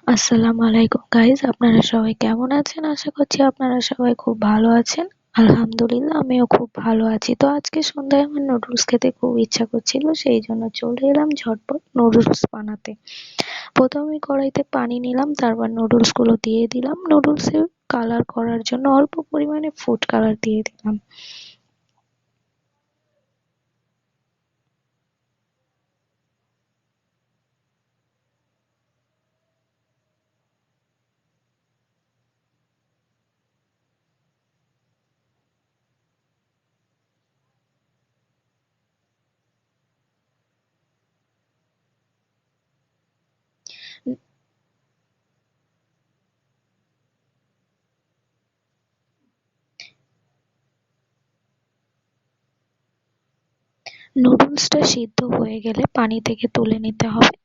আসসালামু আলাইকুম গাইস, আপনারা সবাই কেমন আছেন? আশা করছি আপনারা সবাই খুব ভালো আছেন। আলহামদুলিল্লাহ, আমিও খুব ভালো আছি। তো আজকে সন্ধ্যায় আমার নুডলস খেতে খুব ইচ্ছা করছিল, সেই জন্য চলে এলাম ঝটপট নুডলস বানাতে। প্রথমে কড়াইতে পানি নিলাম, তারপর নুডলস গুলো দিয়ে দিলাম। নুডলসে কালার করার জন্য অল্প পরিমাণে ফুড কালার দিয়ে দিলাম। নুডলসটা সিদ্ধ হয়ে গেলে পানি থেকে তুলে নিতে হবে।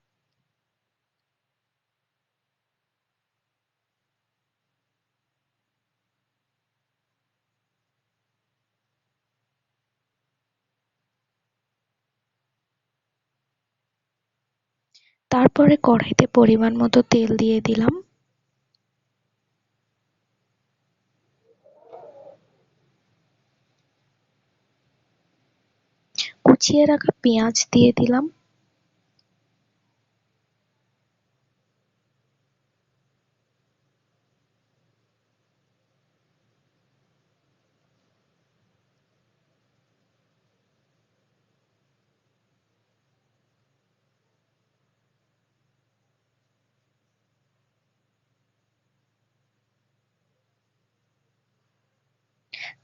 তারপরে কড়াইতে পরিমাণ মতো তেল দিয়ে দিলাম। কুচিয়ে রাখা পেঁয়াজ দিয়ে দিলাম।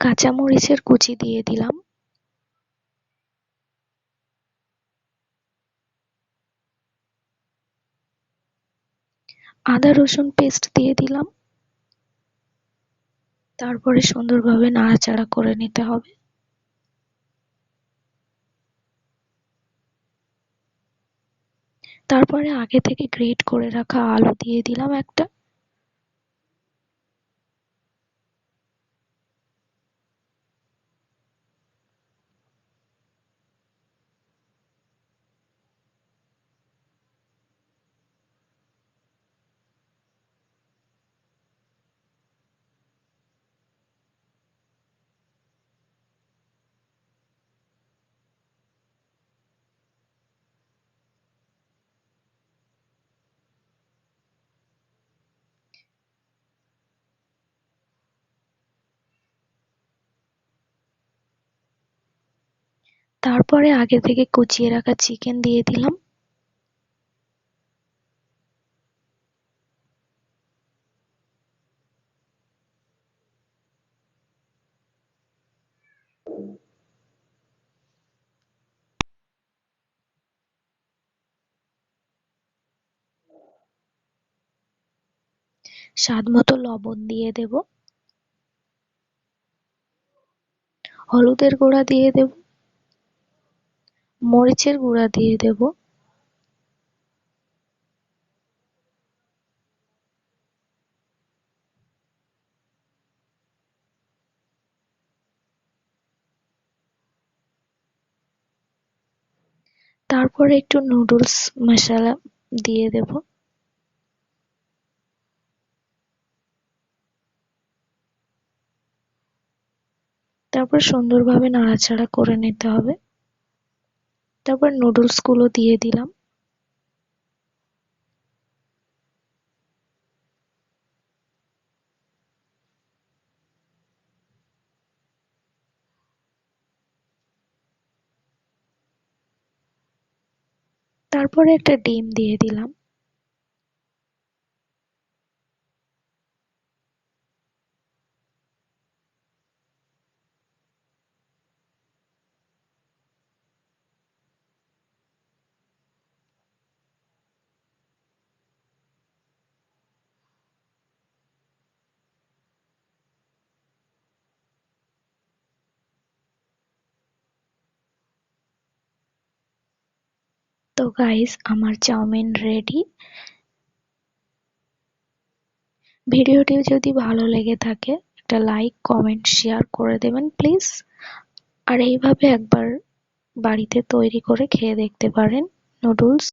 কাঁচা মরিচের কুচি দিয়ে দিলাম। আদা রসুন পেস্ট দিয়ে দিলাম। তারপরে সুন্দরভাবে নাড়াচাড়া করে নিতে হবে। তারপরে আগে থেকে গ্রেট করে রাখা আলু দিয়ে দিলাম একটা। তারপরে আগে থেকে কুচিয়ে রাখা চিকেন দিয়ে দিলাম। স্বাদ মতো লবণ দিয়ে দেব। হলুদের গুঁড়া দিয়ে দেব। মরিচের গুঁড়া দিয়ে দেব। তারপরে একটু নুডলস মশলা দিয়ে দেব। তারপর সুন্দরভাবে নাড়াচাড়া করে নিতে হবে। তারপর নুডলস গুলো দিয়ে দিলাম। তারপরে একটা ডিম দিয়ে দিলাম। তো গাইস, আমার চাউমিন রেডি। ভিডিওটি যদি ভালো লেগে থাকে একটা লাইক, কমেন্ট, শেয়ার করে দেবেন প্লিজ। আর এইভাবে একবার বাড়িতে তৈরি করে খেয়ে দেখতে পারেন নুডলস।